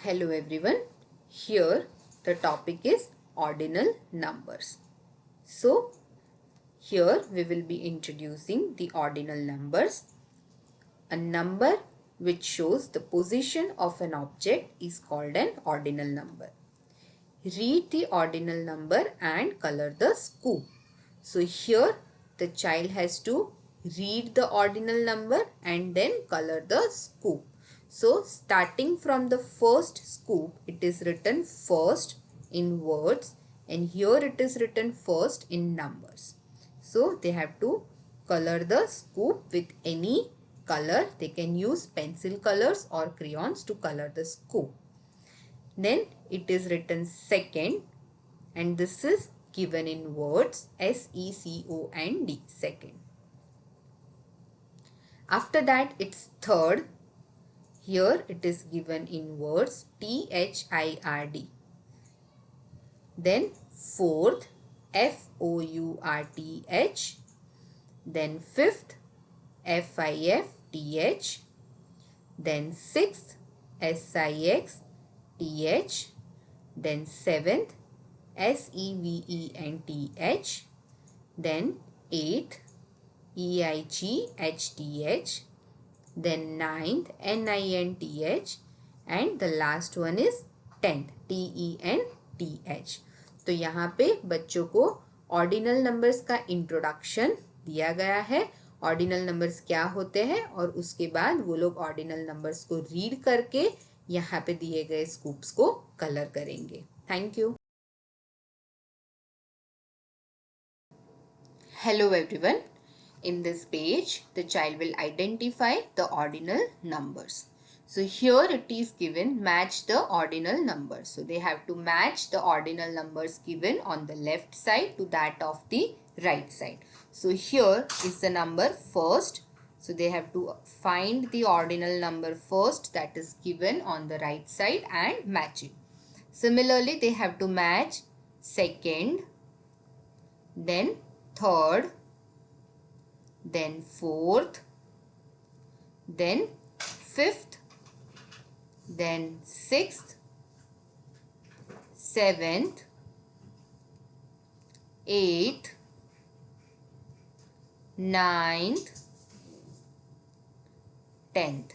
Hello everyone. Here the topic is ordinal numbers. So here we will be introducing the ordinal numbers. A number which shows the position of an object is called an ordinal number. Read the ordinal number and color the scoop. So here the child has to read the ordinal number and then color the scoop. So starting from the first scoop, it is written first in words and here it is written first in numbers. So they have to color the scoop with any color. They can use pencil colors or crayons to color the scoop. Then it is written second and this is given in words S-E-C-O-N-D, second. After that it's third. Here it is given in words T-H-I-R-D. Then fourth, F-O-U-R-T-H. Then fifth, F-I-F-T-H. Then sixth, S-I-X-T-H. Then seventh, S-E-V-E-N-T-H. Then eighth, E-I-G-H-T-H. Then ninth, N-I-N-T-H. and the last one is 10th, T-E-N-T-H. तो यहाँ पे बच्चों को ordinal numbers का introduction दिया गया है. Ordinal numbers क्या होते हैं और उसके बाद वो लोग ऑर्डिनल नंबर्स को रीड करके यहाँ पे दिए गए स्कूप्स को कलर करेंगे. Thank you. Hello everyone. In this page, the child will identify the ordinal numbers. So here it is given match the ordinal numbers. So they have to match the ordinal numbers given on the left side to that of the right side. So here is the number first. So they have to find the ordinal number first that is given on the right side and match it. Similarly, they have to match second, then third, then fourth, then fifth, then sixth, seventh, eighth, ninth, 10th.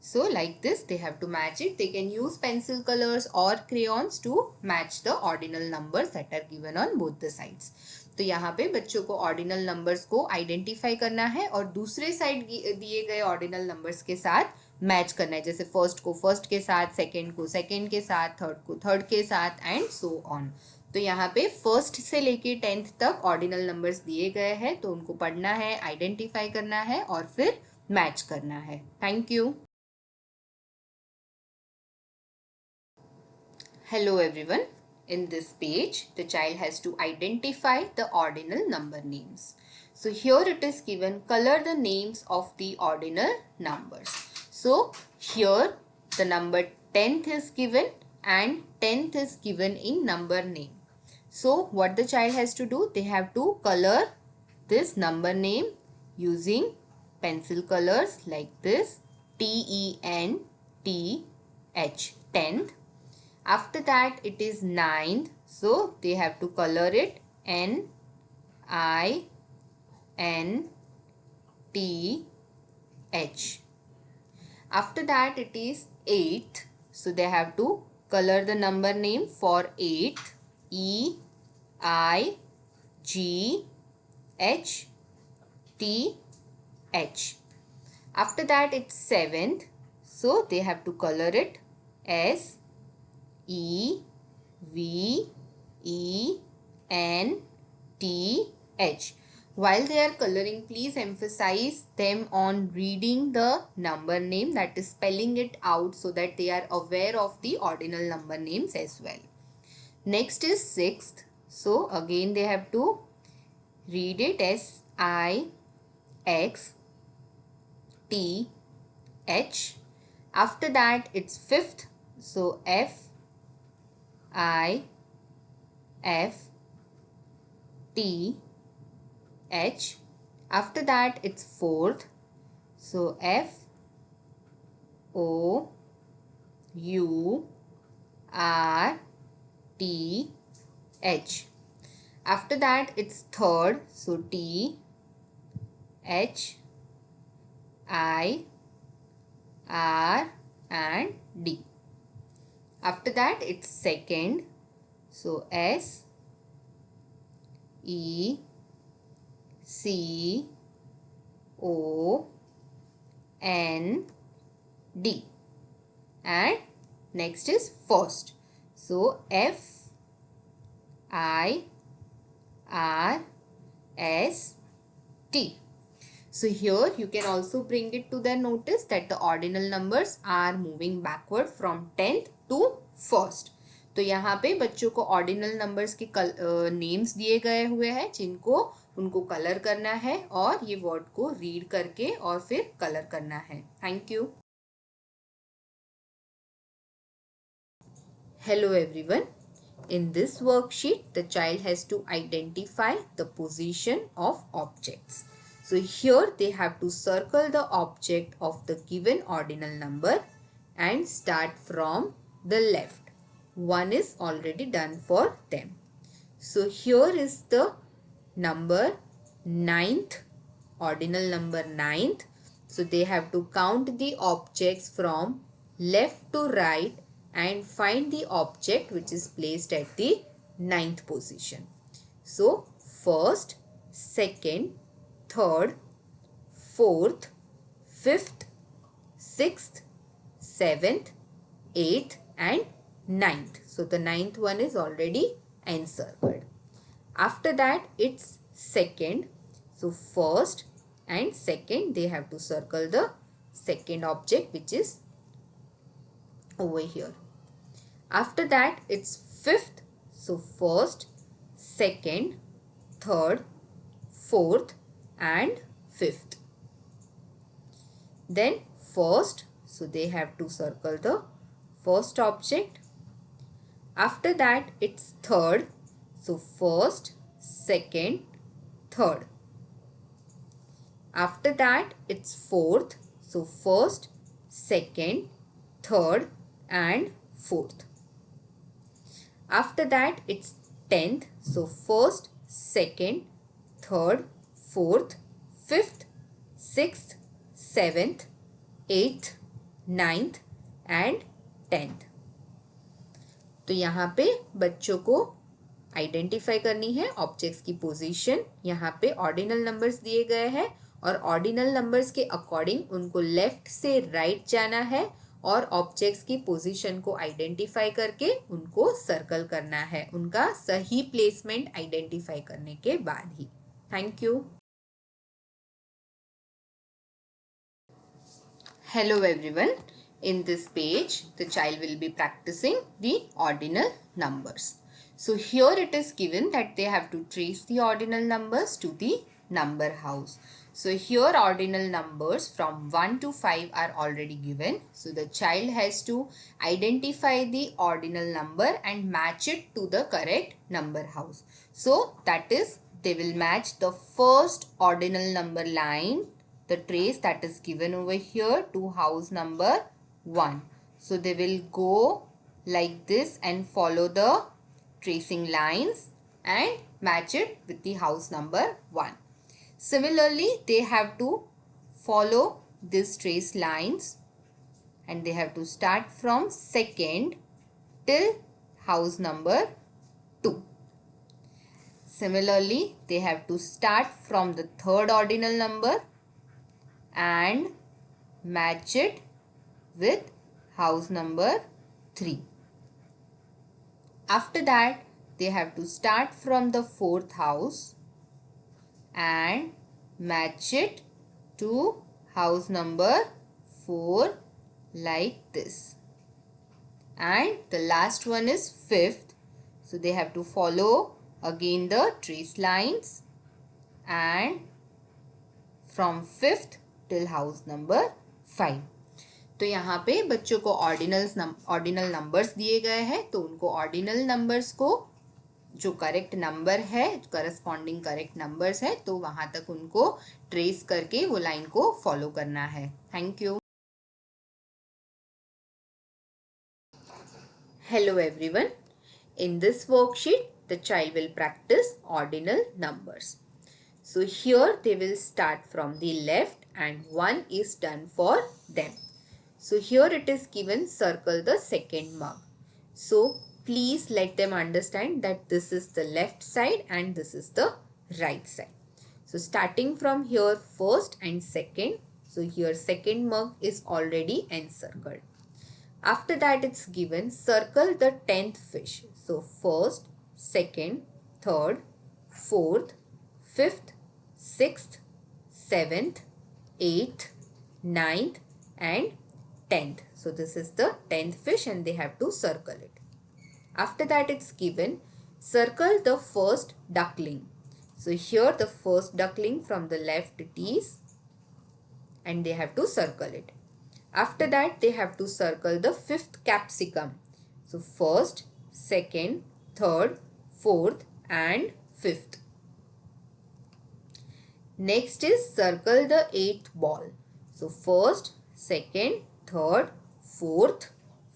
So like this they have to match it. They can use pencil colors or crayons to match the ordinal numbers that are given on both the sides. तो यहाँ पे बच्चों को ordinal numbers को identify करना है और दूसरे साइड दिए गए ऑर्डिनल नंबर्स के साथ मैच करना है. जैसे फर्स्ट को फर्स्ट के साथ, सेकंड को सेकंड के साथ, थर्ड को थर्ड के साथ एंड सो ऑन. तो यहाँ पे फर्स्ट से लेके 10th तक ऑर्डिनल नंबर्स दिए गए हैं तो उनको पढ़ना है, आइडेंटिफाई करना है और फिर मैच करना है. Thank you. Hello everyone. In this page, the child has to identify the ordinal number names. So here it is given, color the names of the ordinal numbers. So here the number 10th is given and 10th is given in number name. So what the child has to do, they have to color this number name using pencil colors like this, T-E-N-T-H, 10th. After that it is 9th, so they have to color it N-I-N-T-H. After that it is 8th, so they have to color the number name for 8th, E-I-G-H-T-H. After that it's 7th, so they have to color it S-E-V-E-N-T-H. While they are coloring, please emphasize them on reading the number name, that is spelling it out so that they are aware of the ordinal number names as well. Next is 6th. So again they have to read it S-I-X-T-H. After that it's 5th. So F-I-F-T-H. After that it's 4th. So F-O U R T H. After that it's third, so T H I R and D. After that it's second, so S E C O N D. And next is first, so F I R S T. So here you can also bring it to their notice that the ordinal numbers are moving backward from 10th to first. तो यहाँ पे बच्चों को ordinal numbers के names दिए गए हुए हैं जिनको उनको कलर करना है और ये वर्ड को रीड करके और फिर कलर करना है. Thank you. Hello everyone. In this worksheet, the child has to identify the position of objects. So here they have to circle the object of the given ordinal number and start from the left. One is already done for them. So here is the number 9th, ordinal number 9th. So they have to count the objects from left to right and find the object which is placed at the 9th position. So first, second, third, fourth, fifth, sixth, seventh, eighth and 9th. So the 9th one is already encircled. After that it's second. So first and second they have to circle the second object which is over here. After that it's fifth. So first, second, third, fourth and fifth. Then first, so they have to circle the first object. After that it's third. So first, second, third. After that it's fourth. So first, second, third and fourth. After that it's 10th. So first, second, third, fourth, fifth, sixth, seventh, eighth, 9th and 10th. तो यहाँ पे बच्चों को identify करनी है objects की position. यहाँ पे ऑर्डिनल नंबर्स दिए गए हैं और ऑर्डिनल नंबर्स के अकॉर्डिंग उनको लेफ्ट से राइट जाना है और ऑब्जेक्ट्स की पोजीशन को आइडेंटिफाई करके उनको सर्कल करना है उनका सही प्लेसमेंट आइडेंटिफाई करने के बाद ही. Thank you. Hello everyone. In this page, the child will be practicing the ordinal numbers. So here it is given that they have to trace the ordinal numbers to the number house. So here ordinal numbers from 1 to 5 are already given. So the child has to identify the ordinal number and match it to the correct number house. So that is, they will match the first ordinal number line, the trace that is given over here, to house number 1. So they will go like this and follow the tracing lines and match it with the house number 1. Similarly, they have to follow these trace lines and they have to start from second till house number 2. Similarly, they have to start from the third ordinal number and match it with house number 3. After that, they have to start from the fourth house and match it to house number 4 like this. And the last one is fifth. So they have to follow again the trace lines and from fifth till house number 5. तो यहाँ पे बच्चों को ordinal numbers दिए गए हैं तो उनको ऑर्डिनल नंबर्स को जो करेक्ट नंबर है, करस्पॉन्डिंग करेक्ट नंबर्स है, तो वहां तक उनको ट्रेस करके वो लाइन को फॉलो करना है. Thank you. Hello everyone. In this worksheet, the child will practice ordinal numbers. So here they will start from the left and one is done for them. So here it is given circle the second mug. So please let them understand that this is the left side and this is the right side. So starting from here first and second. So here second mug is already encircled. After that it's given circle the 10th fish. So first, second, third, fourth, fifth, sixth, seventh, eighth, ninth and 10th. So this is the 10th fish and they have to circle it. After that it's given circle the first duckling. So here the first duckling from the left it is and they have to circle it. After that, they have to circle the fifth capsicum. So, first, second, third, fourth and fifth. Next is circle the eighth ball. So, first, second, third, fourth,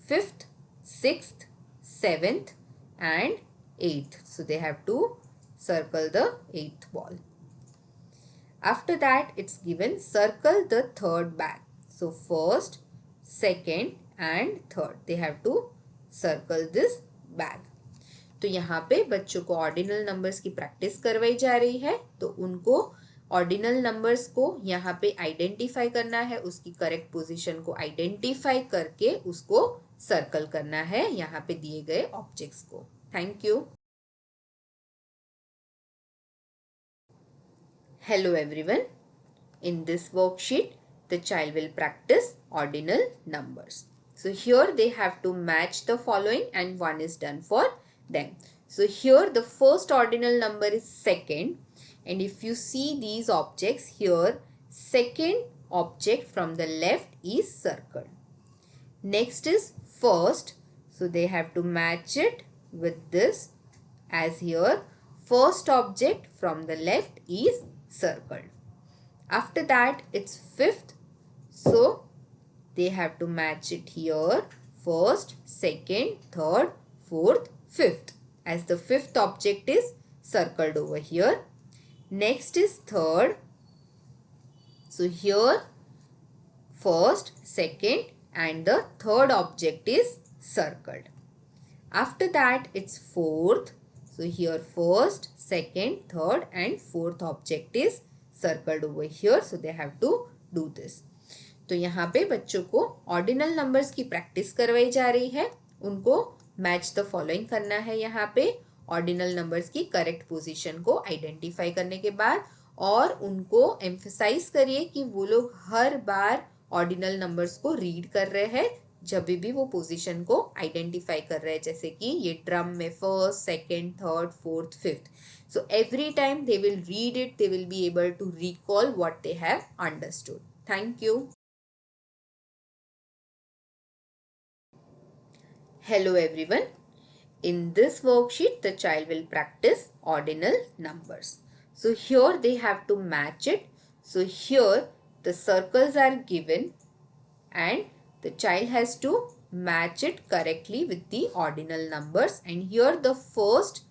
fifth, sixth, seventh and eighth. So, they have to circle the eighth ball. After that, it's given circle the third bag. So first, second and third. They have to circle this bag. तो यहाँ पे बच्चों को ordinal numbers की practice करवाई जा रही है. तो उनको ऑर्डिनल नंबर्स को यहाँ पे आइडेंटिफाई करना है, उसकी करेक्ट पोजीशन को आइडेंटिफाई करके उसको सर्कल करना है यहाँ पे दिए गए ऑब्जेक्ट्स को. Thank you. Hello everyone. In this worksheet, the child will practice ordinal numbers. So here they have to match the following and one is done for them. So here the first ordinal number is second and if you see these objects here, second object from the left is circled. Next is first. So they have to match it with this as here first object from the left is circled. After that it's fifth. So they have to match it here first, second, third, fourth, fifth as the fifth object is circled over here. Next is third. So here first, second and the third object is circled. After that it's fourth. So here first, second, third and fourth object is circled over here. So they have to do this. तो यहाँ पे बच्चों को ordinal numbers की practice करवाई जा रही है. उनको मैच द फॉलोइंग करना है यहाँ पे ऑर्डिनल नंबर्स की करेक्ट पोजीशन को आइडेंटिफाई करने के बाद और उनको एम्फसाइज करिए कि वो लोग हर बार ऑर्डिनल नंबर्स को रीड कर रहे हैं जब भी वो पोजीशन को आइडेंटिफाई कर रहे हैं. जैसे कि ये ड्रम में first, second, third, fourth, fifth. So every time they will read it, they will be able to recall what they have understood. Thank you. Hello everyone. In this worksheet, the child will practice ordinal numbers. So here they have to match it. So here the circles are given and the child has to match it correctly with the ordinal numbers. And here the first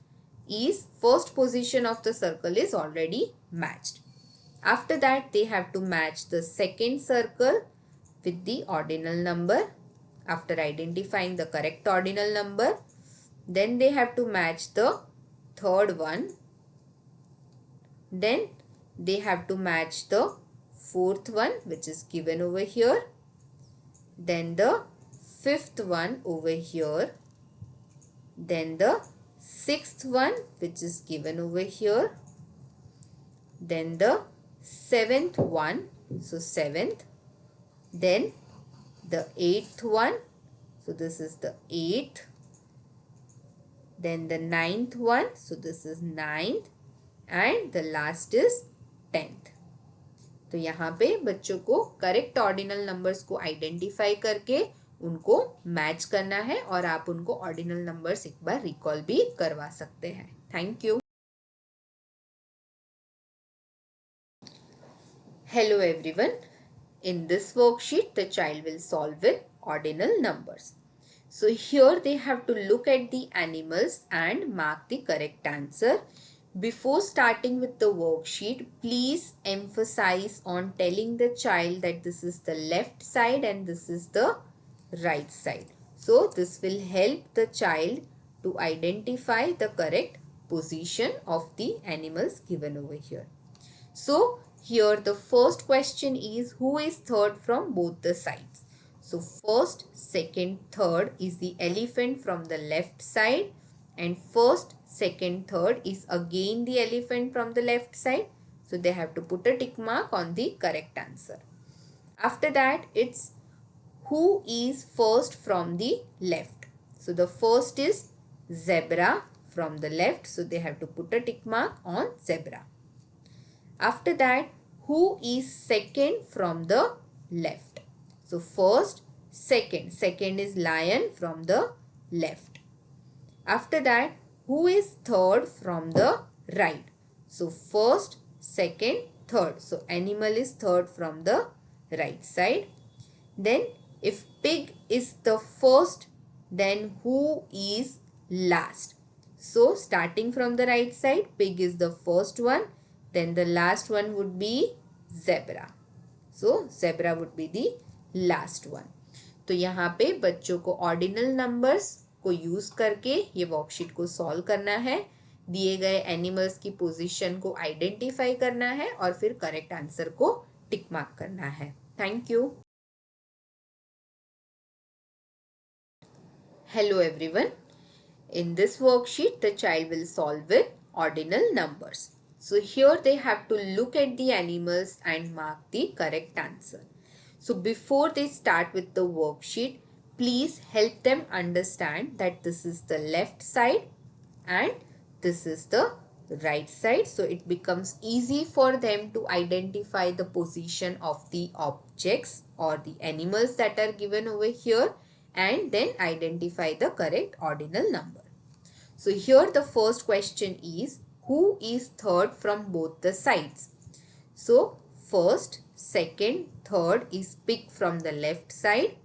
position of the circle is already matched. After that they have to match the second circle with the ordinal number. After identifying the correct ordinal number, then they have to match the third one. Then they have to match the fourth one which is given over here. Then the fifth one over here. Then the sixth one which is given over here. Then the seventh one, so seventh. Then the eighth one, so this is the eighth. Then the ninth one, so this is ninth. And the last is 10th. तो यहाँ पे बच्चों को correct ordinal numbers को identify करके उनको match करना है और आप उनको ऑर्डिनल नंबर्स एक बार रिकॉल भी करवा सकते हैं. Thank you. Hello everyone. In this worksheet, the child will solve with ordinal numbers. So here they have to look at the animals and mark the correct answer. Before starting with the worksheet, please emphasize on telling the child that this is the left side and this is the right side. So this will help the child to identify the correct position of the animals given over here. So here the first question is, who is third from both the sides? So first, second, third is the elephant from the left side, and first, second, third is again the elephant from the left side. So they have to put a tick mark on the correct answer. After that, it's who is first from the left. So the first is zebra from the left. So they have to put a tick mark on zebra. After that, who is second from the left? So first, second. Second is lion from the left. After that, who is third from the right? So first, second, third. So animal is third from the right side. Then if pig is the first, then who is last? So starting from the right side, pig is the first one. Then the last one would be zebra. So zebra would be the last one. तो यहाँ पे बच्चों को ordinal numbers को use करके ये worksheet को solve करना है, दिए गए एनिमल्स की पोजीशन को आइडेंटिफाई करना है और फिर करेक्ट आंसर को टिक मार्क करना है. Thank you. Hello everyone. In this worksheet, the child will solve with ordinal numbers. So here they have to look at the animals and mark the correct answer. So before they start with the worksheet, please help them understand that this is the left side and this is the right side. So it becomes easy for them to identify the position of the objects or the animals that are given over here and then identify the correct ordinal number. So here the first question is, who is third from both the sides? So first, second, third is picked from the left side.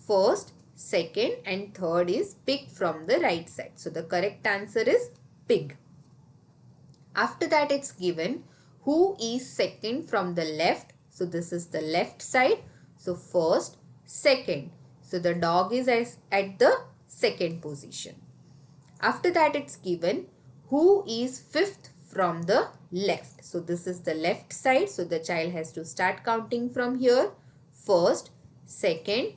First, second and third is picked from the right side. So the correct answer is pig. After that it's given who is second from the left. So this is the left side. So first, second. So the dog is at the second position. After that it's given who is fifth from the left. So this is the left side. So the child has to start counting from here. First, second,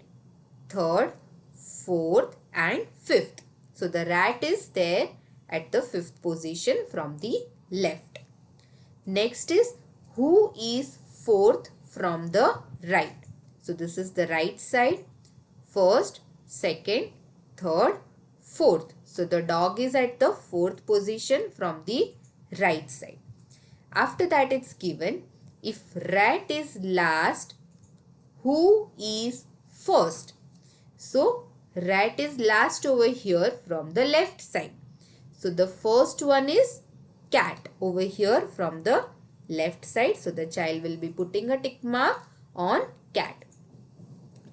third, fourth and fifth. So the rat is there at the fifth position from the left. Next is who is fourth from the right. So this is the right side. First, second, third, fourth. So the dog is at the fourth position from the right side. After that it's given if rat is last, who is first? So rat is last over here from the left side. So the first one is cat over here from the left side. So the child will be putting a tick mark on cat.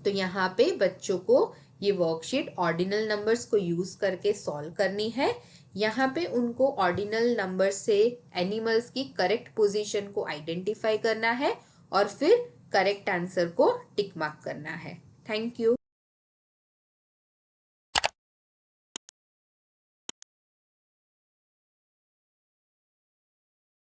तो यहाँ पे बच्चों को ये worksheet ordinal numbers को use करके solve करनी है. यहाँ पे उनको ऑर्डिनल नंबर से एनिमल्स की करेक्ट पोजीशन को आइडेंटिफाई करना है और फिर करेक्ट आंसर को टिक मार्क करना है. Thank you.